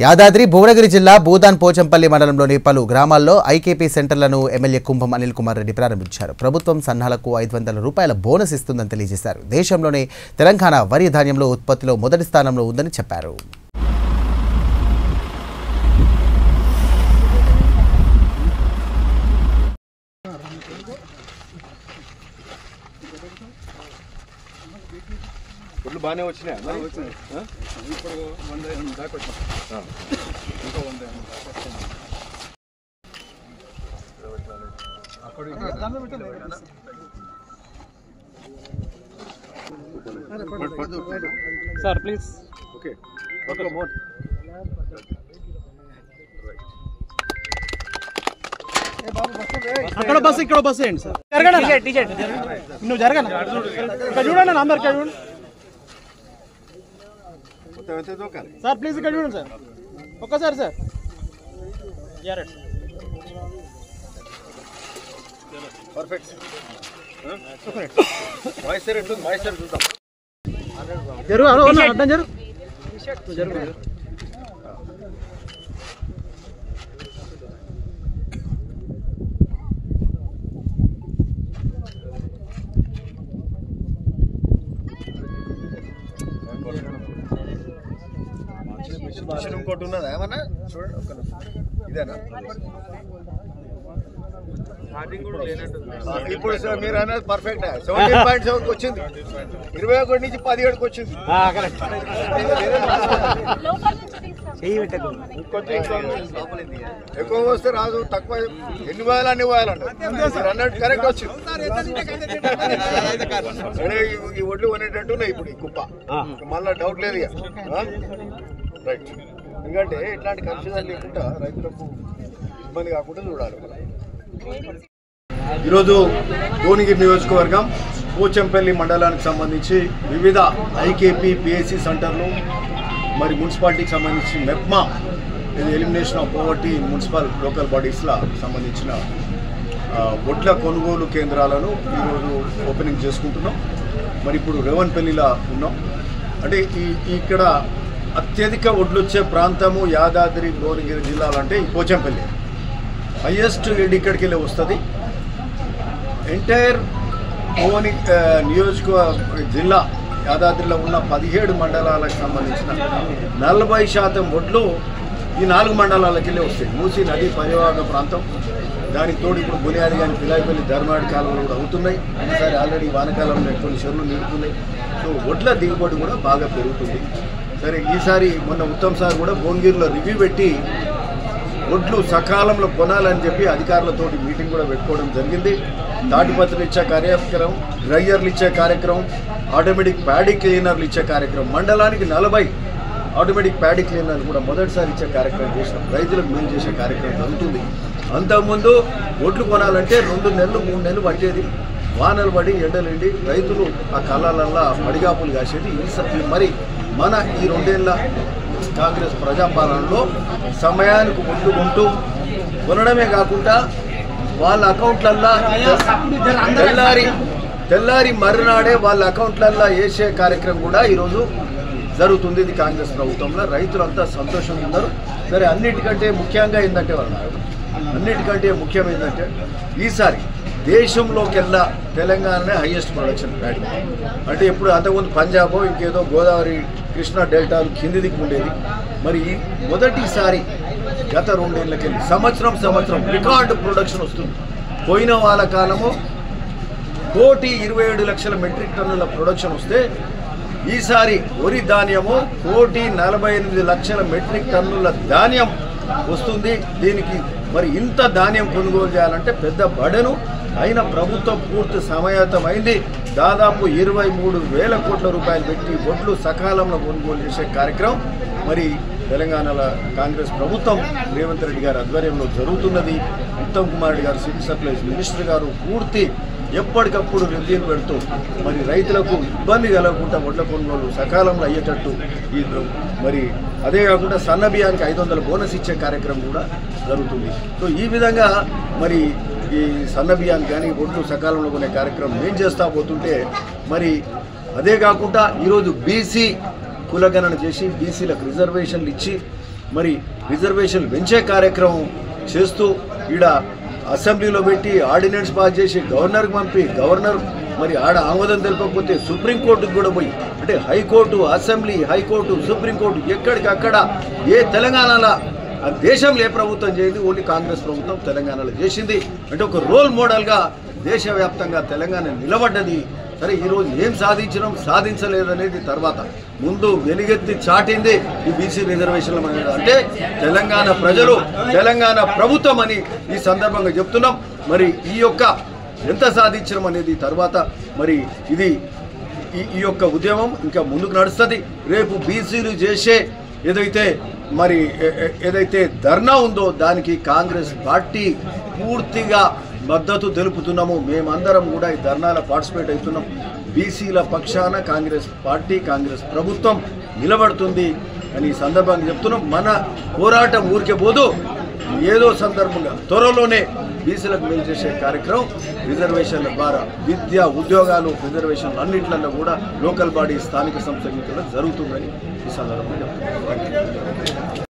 యాదాద్రి భువనగిరి జిల్లా భూదాన్ పోచంపల్లి మండలంలోని పలు గ్రామాల్లో ఐకేపీ సెంటర్లను ఎమ్మెల్యే కుంభం అనిల్ కుమార్ రెడ్డి ప్రారంభించారు. ప్రభుత్వం సన్నాలకు 500 రూపాయల బోనస్ ఇస్తుందని తెలియజేశారు. దేశంలోనే తెలంగాణ వరి ధాన్యంలో ఉత్పత్తిలో మొదటి స్థానంలో ఉందని చెప్పారు. బాగానే వచ్చినాయి ఇప్పుడు 100 దాకా వచ్చాం. ఇంకా 100 సార్ ప్లీజ్. ఓకే ఓకే మోన్ అక్కడ బస్సు ఇక్కడ బస్సు ఏంటి సార్? నువ్వు జరగనా ఇక్కడ చూడండి నా అందరు ఇక్కడ చూడండి సార్. ప్లీజ్ ఇక్కడ చూడండి సార్ ఒక్కసారి సార్. పర్ఫెక్ట్. మాయిశ్చర్ ఎట్లుంది? మాయిశ్చర్ చూద్దాం. జరుగు అడ్డం జరుగు జరుగు. ఇంకోటి ఉన్నదా ఏమన్నా చూడండి. ఒక్క ఇదేనా ఇప్పుడు మీరు అన్నది పర్ఫెక్ట్. 17.7 వచ్చింది, 21 నుంచి 17కి వచ్చింది. ఎక్కువ వస్తే రాదు, తక్కువ ఎన్ని పోయాలి అన్ని పోయాలంట. అన్నట్టు కరెక్ట్ వచ్చింది. ఈ ఒడ్లు కొనేటట్టు ఉన్నాయి ఇప్పుడు ఈ కుప్ప. మళ్ళీ డౌట్ లేదు ఇక. రైట్. ఎందుకంటే ఇట్లాంటి కన్ఫ్యూజన్ లేకుండా రైతులకు ఇబ్బంది కాకుండా చూడాలి. ఈరోజు భువనగిరి నియోజకవర్గం పోచంపల్లి మండలానికి సంబంధించి వివిధ ఐకేపీ పిఎస్సి సెంటర్లు, మరి మున్సిపాలిటీకి సంబంధించి మెప్మా, ఇది elimination of poverty municipal local బాడీస్లా సంబంధించిన ఒడ్ల కొనుగోలు కేంద్రాలను ఈరోజు ఓపెనింగ్ చేసుకుంటున్నాం. మరి ఇప్పుడు రేవన్పల్లిలో ఉన్నాం. అంటే ఇక్కడ అత్యధిక ఒడ్లు వచ్చే ప్రాంతము యాదాద్రి భువనగిరి జిల్లాలంటే ఈ పోచంపల్లి హైయెస్ట్ లీడ్ ఇక్కడికి వెళ్ళి వస్తుంది. ఎంటైర్ నియోజకవర్గ జిల్లా యాదాద్రిలో ఉన్న 17 మండలాలకు సంబంధించిన 40% ఒడ్లు ఈ 4 మండలాలకు వెళ్ళి వస్తాయి. మూసీ నది పరివాహక ప్రాంతం, దానికి తోడు ఇప్పుడు బునియాది కానీ పిలాయిపల్లి ధర్మాడి కాలంలో కూడా అవుతున్నాయి. ఒకసారి ఆల్రెడీ వానకాలంలో కొన్ని చెరువులు నిండుతున్నాయి. సో ఒడ్ల దిగుబడి కూడా బాగా పెరుగుతుంది. సరే, ఈసారి మొన్న ఉత్తమ్ సార్ కూడా భువనగిరిలో రివ్యూ పెట్టి ఒడ్లు సకాలంలో కొనాలని చెప్పి అధికారులతో మీటింగ్ కూడా పెట్టుకోవడం జరిగింది. తాటిపత్రులు ఇచ్చే కార్యక్రమం, డ్రైయర్లు ఇచ్చే కార్యక్రమం, ఆటోమేటిక్ ప్యాడీ క్లీనర్లు ఇచ్చే కార్యక్రమం, మండలానికి 40 ఆటోమేటిక్ ప్యాడీ క్లీనర్లు కూడా మొదటిసారి ఇచ్చే కార్యక్రమం చేసినాం. రైతులకు మేలు చేసే కార్యక్రమం జరుగుతుంది. అంతకుముందు ఒడ్లు కొనాలంటే 2 నెలలు 3 నెలలు పట్టేది. వానలు పడి ఎండలుండి రైతులు ఆ కళ్ళలల్లా పడిగాపులు కాసేది. మరి మన ఈ 2 ఏళ్ళ కాంగ్రెస్ ప్రజాపాలనలో సమయానికి ముట్టుకుంటూ కొనడమే కాకుండా వాళ్ళ అకౌంట్లల్లో తెల్లారి మరునాడే వాళ్ళ అకౌంట్లల్లో వేసే కార్యక్రమం కూడా ఈరోజు జరుగుతుంది. ఇది కాంగ్రెస్ ప్రభుత్వంలో రైతులంతా సంతోషంగా ఉన్నారు. సరే, అన్నిటికంటే ముఖ్యంగా ఏంటంటే ఏంటంటే ఈసారి దేశంలోకెల్లా తెలంగాణనే హైయెస్ట్ ప్రొడక్షన్ ప్యాడీ. అంటే ఇప్పుడు అంతకుముందు పంజాబ్ ఇంకేదో గోదావరి కృష్ణా డెల్టాలు కింది దిక్కు ఉండేది. మరి మొదటిసారి గత 2 ఏళ్ళకెళ్ళి సంవత్సరం రికార్డు ప్రొడక్షన్ వస్తుంది. పోయిన వాళ్ళ కాలము 1,27,00,000 మెట్రిక్ టన్నుల ప్రొడక్షన్ వస్తే ఈసారి వరి ధాన్యము 1,48,00,000 మెట్రిక్ టన్నుల ధాన్యం వస్తుంది. దీనికి మరి ఇంత ధాన్యం కొనుగోలు చేయాలంటే పెద్ద బడను అయిన ప్రభుత్వం పూర్తి సమాయత్తమైంది. దాదాపు 23,000 కోట్ల రూపాయలు పెట్టి ఒడ్లు సకాలంలో కొనుగోలు చేసే కార్యక్రమం మరి తెలంగాణలో కాంగ్రెస్ ప్రభుత్వం రేవంత్ రెడ్డి గారి ఆధ్వర్యంలో జరుగుతున్నది. ఉత్తమ్ కుమార్ రెడ్డి గారు సివిల్ సప్లైస్ మినిస్టర్ గారు పూర్తి ఎప్పటికప్పుడు రివ్యూలు పెడుతూ మరి రైతులకు ఇబ్బంది కలగకుండా ఒడ్ల కొనుగోలు సకాలంలో అయ్యేటట్టు మరి అదే కాకుండా సన్న బియ్యానికి 500 బోనస్ ఇచ్చే కార్యక్రమం కూడా జరుగుతుంది. సో ఈ విధంగా మరి ఈ సన్న బియ్యాన్ని కానీ ఒడ్లు సకాలంలో కొనే కార్యక్రమం ఏం చేస్తా పోతుంటే మరి అదే కాకుండా ఈరోజు బీసీ కులగణన చేసి బీసీలకు రిజర్వేషన్లు ఇచ్చి మరి రిజర్వేషన్ పెంచే కార్యక్రమం చేస్తూ ఈడ అసెంబ్లీలో పెట్టి ఆర్డినెన్స్ పాస్ చేసి గవర్నర్కి పంపి గవర్నర్ మరి ఆడ ఆమోదం తెలపకపోతే సుప్రీంకోర్టుకు కూడా పోయి అంటే హైకోర్టు అసెంబ్లీ హైకోర్టు సుప్రీంకోర్టు ఎక్కడికక్కడ ఏ తెలంగాణలో ఆ దేశంలో ఏ ప్రభుత్వం చేయదు, ఓన్లీ కాంగ్రెస్ ప్రభుత్వం తెలంగాణలో చేసింది. అంటే ఒక రోల్ మోడల్గా దేశవ్యాప్తంగా తెలంగాణ నిలబడ్డది. సరే ఈరోజు ఏం సాధించడం సాధించలేదనేది తర్వాత, ముందు వెలుగెత్తి చాటింది ఈ బీసీ రిజర్వేషన్ల అనేది. అంటే తెలంగాణ ప్రజలు తెలంగాణ ప్రభుత్వం అని ఈ సందర్భంగా చెప్తున్నాం. మరి ఈ యొక్క ఎంత సాధించడం అనేది తర్వాత మరి ఇది ఈ యొక్క ఉద్యమం ఇంకా ముందుకు నడుస్తుంది. రేపు బీసీలు చేసే ఏదైతే ధర్నా ఉందో దానికి కాంగ్రెస్ పార్టీ పూర్తిగా మద్దతు తెలుపుతున్నాము. మేమందరం కూడా ఈ ధర్నాలో పార్టిసిపేట్ అవుతున్నాం. బీసీల పక్షాన కాంగ్రెస్ పార్టీ కాంగ్రెస్ ప్రభుత్వం నిలబడుతుంది అని ఈ సందర్భంగా చెప్తున్నాం. మన పోరాటం ఊరికే పోదు, ఏదో సందర్భంగా త్వరలోనే బీసీలకు మేలు చేసే కార్యక్రమం రిజర్వేషన్ల ద్వారా విద్య ఉద్యోగాలు రిజర్వేషన్లు అన్నింటిలో కూడా లోకల్ బాడీ స్థానిక సంస్థ ఎన్నికల్లో జరుగుతుందని ఈ సందర్భంగా చెప్తున్నాం.